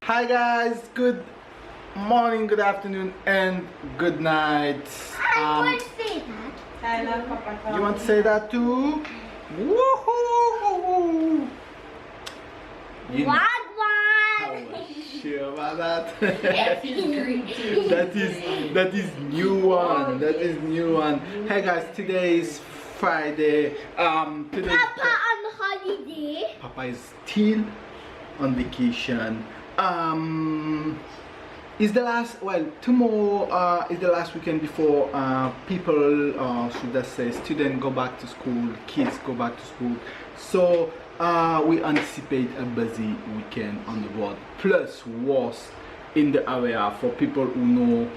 Hi guys, good morning, good afternoon, and good night. I want to say that. You want to say that too? Woohoo! You know, I was sure about that. that is new one. That is new one. Hey guys, today is Friday. Today Papa on holiday. Papa is still on vacation. Is the last, well, tomorrow is the last weekend before people, should I say, students go back to school, kids go back to school. So we anticipate a busy weekend on the road, plus worse in the area for people who know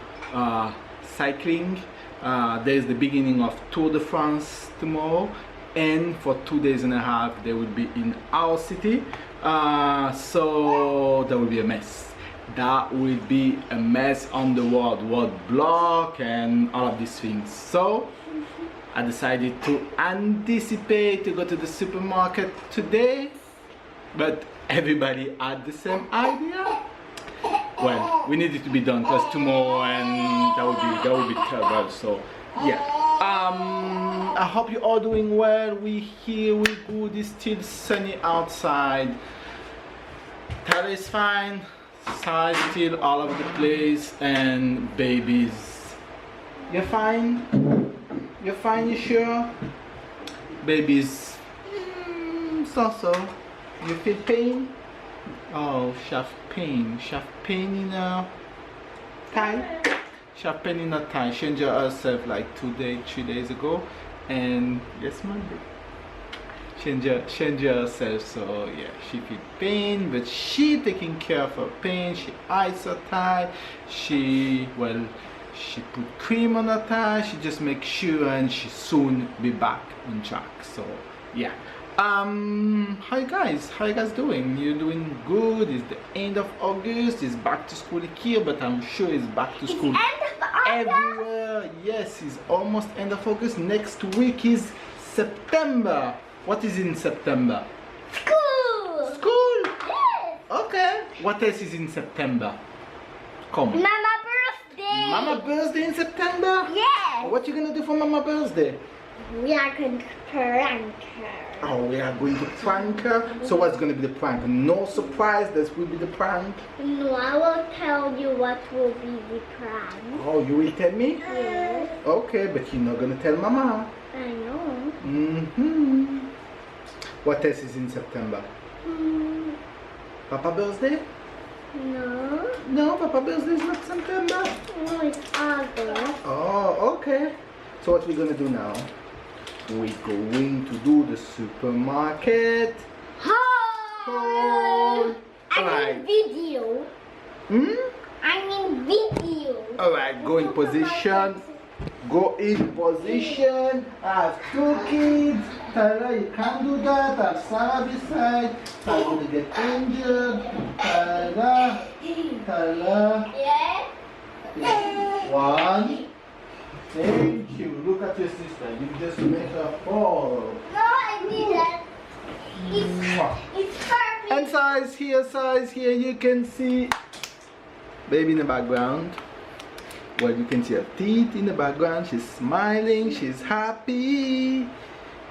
cycling. There's the beginning of Tour de France tomorrow, and for 2 days and a half they will be in our city. So that will be a mess. That will be a mess on the road block and all of these things. So I decided to anticipate to go to the supermarket today, but everybody had the same idea. Well, we need it to be done because tomorrow, and that would be terrible. So yeah, I hope you all doing well. We here, we good. It's still sunny outside. Tyler is fine. Size still all over the place, and babies, you're fine? You're fine, you sure? Babies, so. You feel pain? Oh, shaft pain in a thigh? Shaft pain in a thigh. She injured herself like 3 days ago, and yes, Monday. She injured herself, so yeah, she feel pain, but she taking care of her pain. She ice her thigh. She put cream on her thigh. She just make sure, and she soon be back on track. So yeah. How you guys doing? You're doing good. It's the end of August. It's back to school here, but I'm sure it's back to school everywhere. Yes, it's almost end of August. Next week is September. What is in September? School. School? Yes. Okay. What else is in September? Come on. Mama birthday. Mama birthday in September? Yes. What you gonna do for Mama birthday? We are going to prank her. Oh, we are going to prank her? So what's gonna be the prank? No surprise, this will be the prank? No, I will tll you what will be the prank. Oh, you will tell me? Yes. Okay, but you're not gonna tell Mama. I know. What else is in September? Papa birthday? No. No, Papa birthday is not September. No, it's August. Oh, okay. So what we're gonna do now? We're going to do the supermarket. Haul. I Alright. mean video. I mean video. Alright, go in position. Go in position. I have 2 kids. Tyler, you can't do that. I have Sarah beside. I'm gonna get injured. Tyler. Yeah. 1. Thank you. Look at your sister. You just made her fall. No, I didn't. It's perfect. And size here, you can see baby in the background. Well, you can see her teeth in the background. She's smiling, she's happy.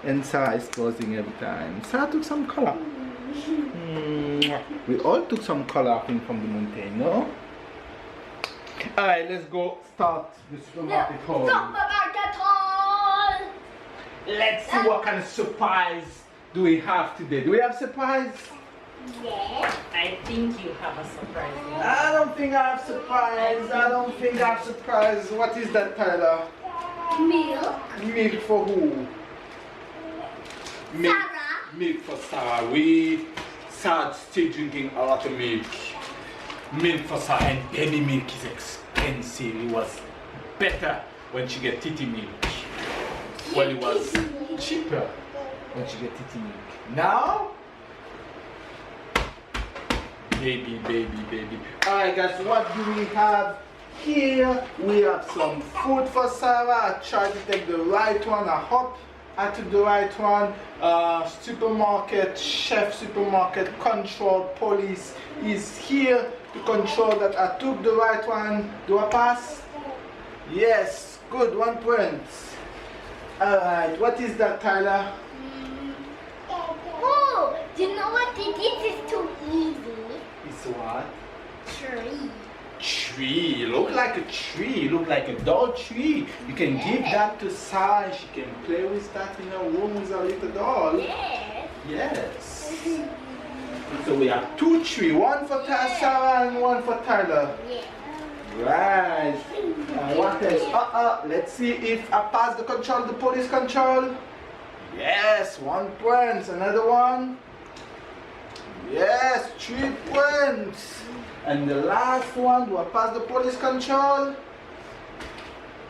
And Sarah is posing every time. Sarah took some color. We all took some color, I think, from the mountain, no? Alright, let's go start the supermarket haul. Let's see what kind of surprise do we have today. Do we have surprise? Yes. I think you have a surprise. I don't think I have surprise. What is that, Tyler? Milk. Milk for who? Milk. Sarah. Milk for Sarah. Sarah still drinking a lot of milk. Milk for Sarah, and baby milk is expensive. It was better when she get titty milk. Well, it was cheaper when she get titty milk. Now, baby. Alright guys, what do we have here? We have some food for Sarah. I tried to take the right one. I hope I took the right one. Supermarket, chef supermarket, control police is here to control that I took the right one. Do I pass? Yes, good, 1 point. Alright, what is that, Tyler? Oh, you know what? This is too easy. It's what? Tree. Tree. Look like a tree. Look like a doll tree. You can give that to Sarah and she can play with that in her room with a little doll. Yes. Yes. So we have 2 trees. One for Sarah and one for Tyler. Yes. Right. And what else? Let's see if I pass the control, the police control. Yes, 1 point. Another one. Yes, 3 points. And the last one, do I pass the police control?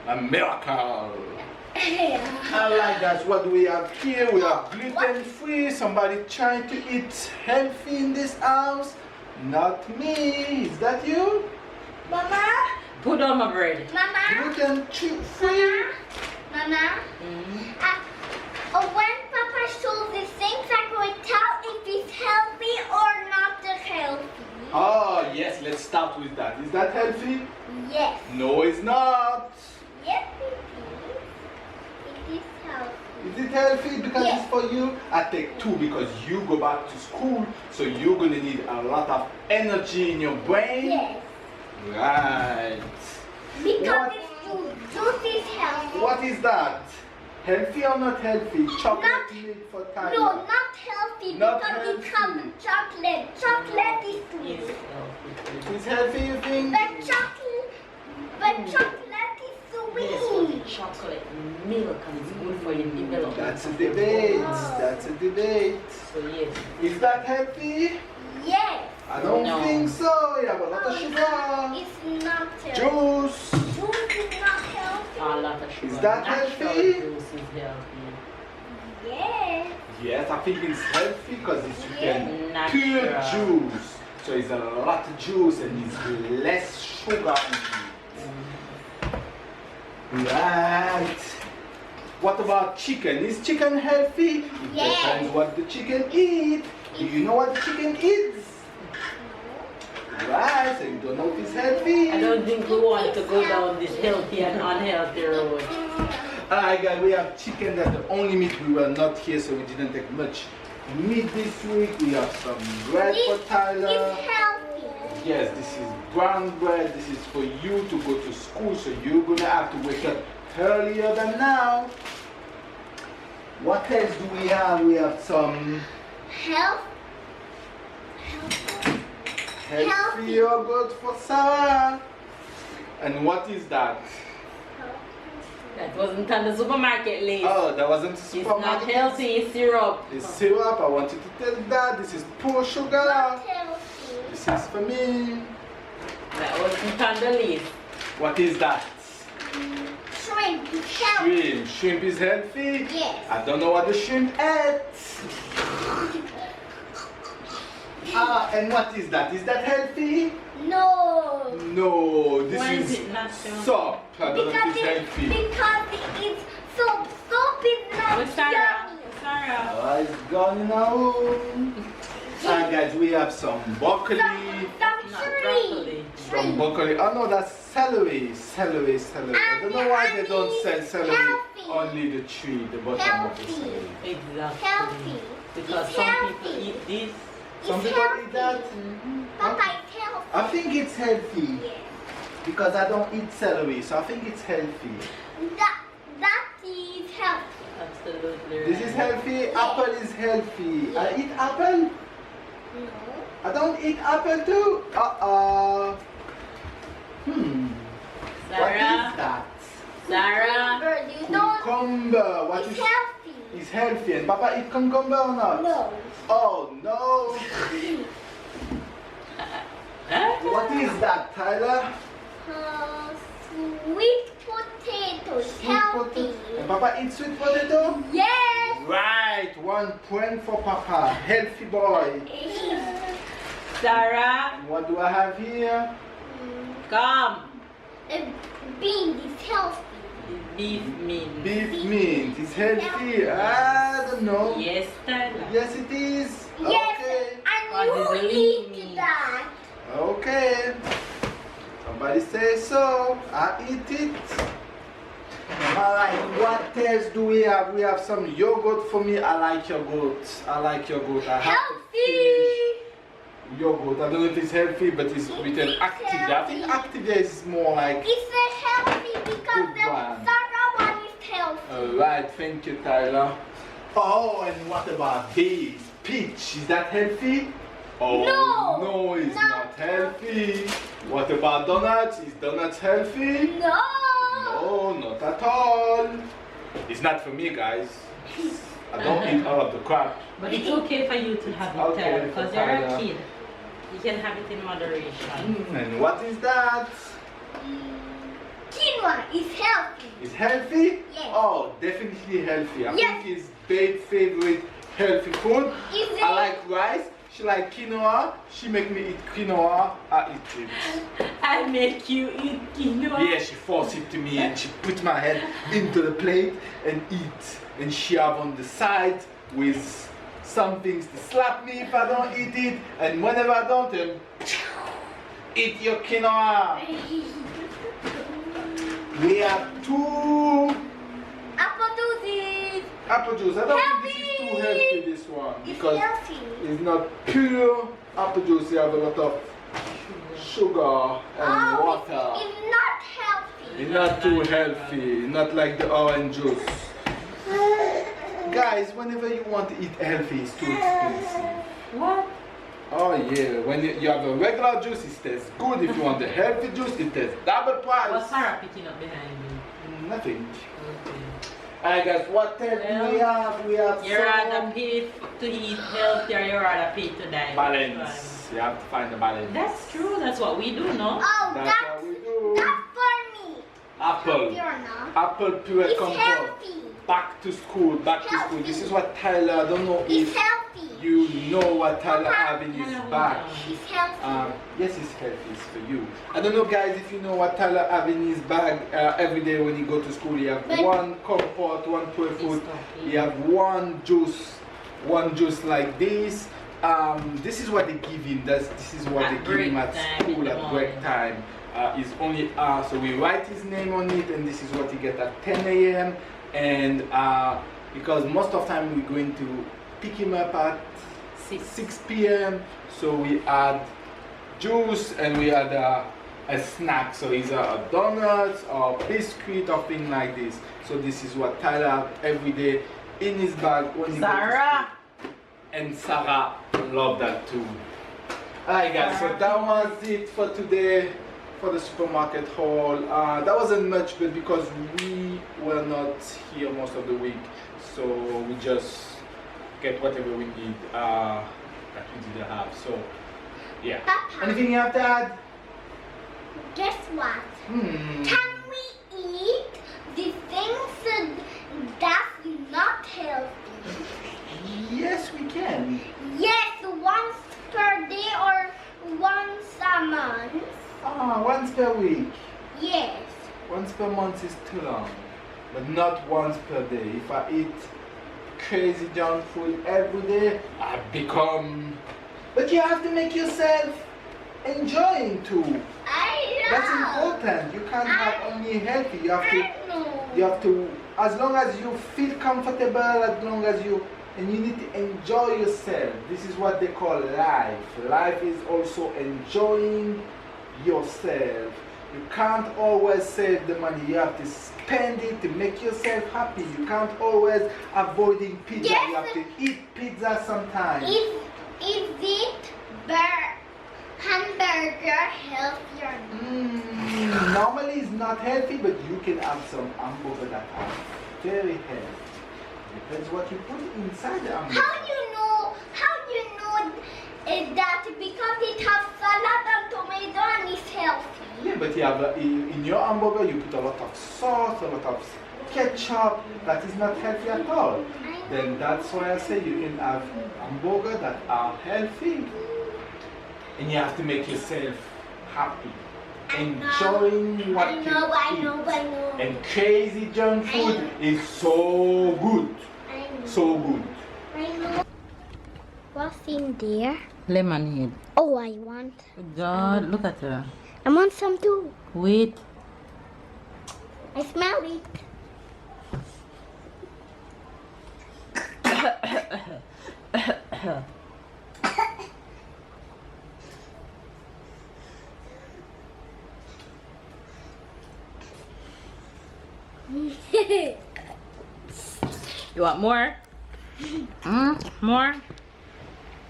A miracle. Alright guys, what do we have here? We have gluten free. Somebody trying to eat healthy in this house. Not me. Is that you? Mama? Put on my bread. Mama? Gluten free. Mama? When Papa shows these things, I can tell if it's healthy or not healthy. Oh yes, let's start with that. Is that healthy? Yes. No, it's not. Yes, it is. It is healthy. Is it healthy because Yes. it's for you? I take 2 because you go back to school, so you're gonna need a lot of energy in your brain. Yes. Right. Because it's juice is healthy. What is that? Healthy or not healthy? Chocolate Not- milk for Tyler. No, not healthy Not because healthy. it comes with chocolate. Chocolate is Yes. sweet. It's healthy, you think? But chocolate is Yes, with sweet. chocolate milk and it's good for your development. That's a debate. That's a debate. So yes. Is that healthy? Yes. I don't No. think so. You have a lot of sugar. It's not healthy. Juice. Juice is not healthy. A lot of sugar. Is that Natural healthy? juice is healthy. Yes. Yes, I think it's healthy because it's pure Natural. juice. So it's a lot of juice and it's less sugar in it. Right. What about chicken? Is chicken healthy? It Yes. depends what the chicken eat. Do you know what the chicken eats? Right, so you don't know if it's healthy. I don't think we want to go down this healthy and unhealthy road. Alright guys, we have chicken. That's the only meat. We were not here, so we didn't take much meat this week. We have some bread for Tyler. It's healthy. Yes, this is brown bread. This is for you to go to school, so you're gonna have to wake up earlier than now. What else do we have? We have some healthy yogurt for Sarah. And what is that? That wasn't on the supermarket list. Oh, that wasn't It's supermarket. not healthy, it's syrup. It's syrup. I want you to take that. This is poor sugar. Not healthy. This is for me. That wasn't on the list. What is that? Shrimp is healthy. Shrimp. Shrimp is healthy? Yes. I don't know what the shrimp ate. And what is that? Is that healthy? No. No, this Why is is it not healthy? soap. I don't know if it's healthy. Because it's soap. Soap is not Where's Sarah? yummy. Sarah. Oh, it's gone now. And guys, we have some broccoli. Some Not tree. broccoli. Some broccoli. Oh no, that's celery. Celery. I don't know why they don't sell celery. Healthy. Only the tree, the bottom of the Healthy. celery. Exactly. Healthy. Because It's some healthy. people eat this. Some It's people healthy. eat that. Papa, it's healthy. I think it's healthy Yes. because I don't eat celery, so I think it's healthy. That is healthy. Absolutely right. This is healthy. Apple is healthy. I eat apple. No. I don't eat apple too. What Sarah. is that? Sarah. Bird, you don't. Cucumber. What It's is? healthy. Is healthy. And Papa eat cucumber or not? No. Oh no. What is that, Tyler? Sweet potato. It's Sweet healthy. potato. And Papa eats sweet potato? Yes. Right. 1 point for Papa. Healthy boy. Sarah. What do I have here? Come. A bean is healthy. Beef meat. Beef meat. Is healthy? I don't know. Yes, Tyler. Yes, it is. Yes, Okay. and What is you a lean eat meat? that. Okay. okay. Somebody say so. I eat it. Alright, what else do we have? We have some yogurt for me. I like yogurt. I like yogurt. I have Healthy. yogurt. I don't know if it's healthy, but it's written Activia. I think Activia is more like. It's a healthy because the Sarah one is healthy. Alright, thank you, Tyler. Oh, and what about this? Peach, is that healthy? Oh, no, it's not healthy. What about donuts? Is donuts healthy? No. No, not at all. It's not for me, guys. I don't eat all of the crap. But it's okay for you to have it, Okay, because you're a kid. You can have it in moderation. And what is that? Quinoa is healthy. Is healthy? Yes. Oh, definitely healthy. I Yes. think it's Babe's favorite healthy food. Is I it? like rice. She like quinoa. She make me eat quinoa. I eat it. I make you eat quinoa. Yeah, she forced it to me and she put my head into the plate and eat. And she have on the side with some things to slap me if I don't eat it. And whenever I don't, eat your quinoa. We have 2 Apple juice. apple juice. I don't think this is too healthy, this one. It's Because healthy. it's not pure apple juice. You have a lot of sugar and water. It's not healthy. It's not too healthy, not like the orange juice. Guys, whenever you want to eat healthy, it's too expensive. What? Oh yeah, when you have a regular juice, it tastes good. If you want the healthy juice, it tastes double price. What's Sarah picking up behind you? Nothing. Okay. Alright guys, what else do we have? We have You rather some pay to eat healthy or you rather pay to die? balance. You have to find the balance. That's true. That's what we do, no? Oh, That's that's what we do. for me. Apple. You're not. Apple pure It's compote. healthy. Back to school, back to school. This is what Tyler, I don't know It's if healthy. you know what Tyler have in his bag. It's healthy. Yes, it's healthy, it's for you. I don't know, guys, if you know what Tyler have in his bag every day when he go to school. He have But one compote, one pure food. He have one juice like this. This is what they give him. This is what they give him at school at break time. Is only so we write his name on it, and this is what he get at 10 a.m. And because most of the time we're going to pick him up at 6 p.m. So we add juice and we add a snack. So either a donut or biscuit or thing like this. So this is what Tyler have every day in his bag when he goes to Sarah! school. And Sarah love that too. Alright guys, so that was it for today. For the supermarket haul. That wasn't much, but because we were not here most of the week, so we just get whatever we need that we didn't have. So yeah. Papa. Anything you have to add? Guess what? Can we eat the things that's not healthy? Yes, we can. Yes, once per day or once a month. Once per week. Yes. Once per month is too long, but not once per day. If I eat crazy junk food every day, I become. But you have to make yourself enjoying too. I know. That's important. You can't have only healthy. You have to. I know. You have to. As long as you feel comfortable, as long as you. And you need to enjoy yourself. This is what they call life. Life is also enjoying yourself. You can't always save the money. You have to spend it to make yourself happy. You can't always avoiding pizza. Yes. You have to eat pizza sometimes. Is it hamburger healthy or not? Normally it's not healthy, but you can have some hamburger that are very healthy. Depends what you put inside the hamburger. How you know that because it has salad and tomato and it's healthy? Yeah, but you have in your hamburger you put a lot of sauce, a lot of ketchup. That is not healthy at all. Then that's why I say you can have hamburger that are healthy, and you have to make yourself happy, enjoying what you eat. I know. And crazy junk food is so good, so good. I know. What's in there? Lemonade. Oh, I want. God, look at her. I want some too. Wait. I smell it. You want more? More?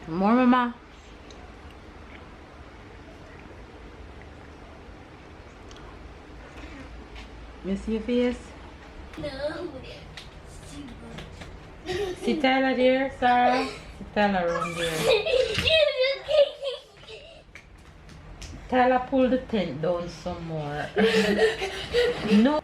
More, Mama? You see your face? No. See Tyler there, Sarah? See Tyler around there. Tyler, pull the tent down some more. No.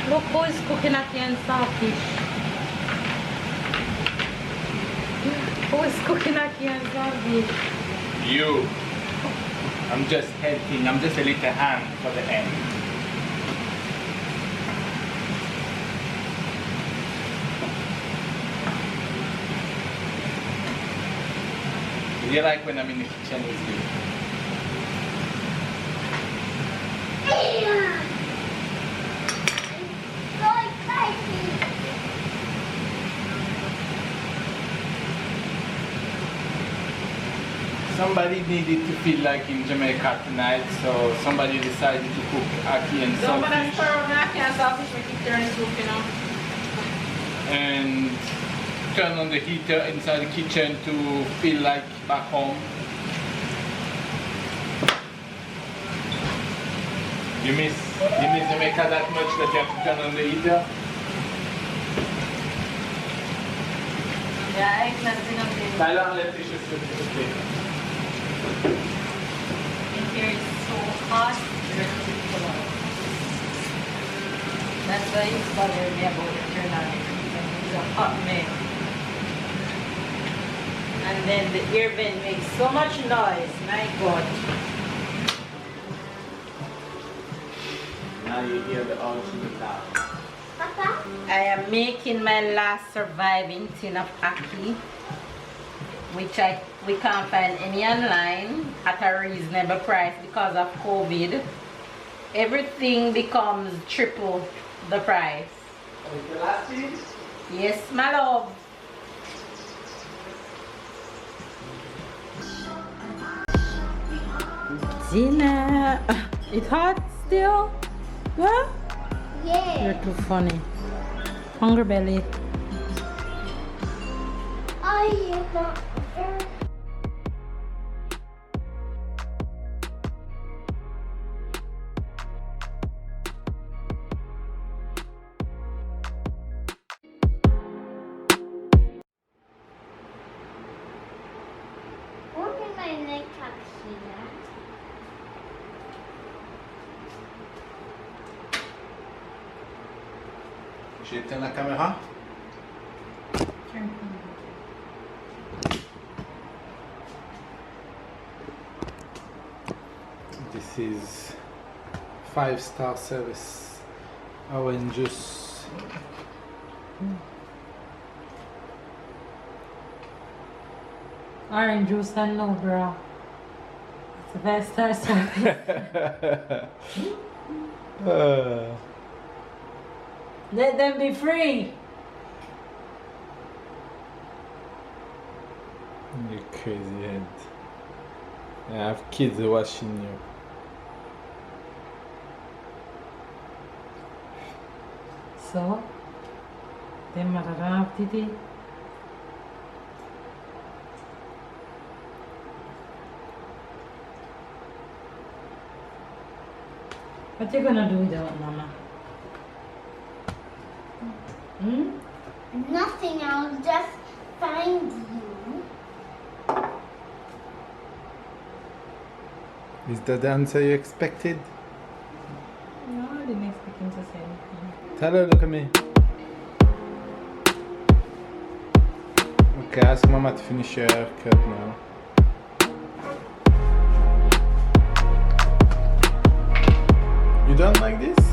Look who is cooking Ackee and Saltfish. Who is cooking Ackee and Saltfish? You. I'm just helping. I'm just a little hand for the end. You like when I'm in the kitchen with you? So excited. Somebody needed to feel like in Jamaica tonight, so somebody decided to cook Ackee and Don't want to stir Saltfish up Ackee and Saltfish, we keep turning soup, you know. and turn on the heater inside the kitchen to feel like back home. You miss Jamaica that much that you have to turn on the heater? Yeah, I can't see nothing. Tyler, let's fish is okay. In here it's so hot. That's why it's bothering me about it. Turn on it. It's a hot man. And then the air vent makes so much noise. My God. Now you hear the ultimate sound. Papa? I am making my last surviving tin of Ackee, which we can't find any online at a reasonable price because of COVID. Everything becomes triple the price. The last thing? Yes, my love. Dinner. It's hot still? What? Yeah. You're too funny. Hunger belly. I want. What is my neck up here? J'éteins la caméra. This is 5-star service. Orange juice Orange juice and no bra. It's the best time. Let them be free. You crazy head. I have kids watching you. So, them mother don't have titty. What you gonna do without mama? Hmm? Nothing, I'll just find you. Is that the answer you expected? No, I didn't expect him to say anything. Tell her, look at me. Okay, ask Mama to finish your haircut now. You don't like this?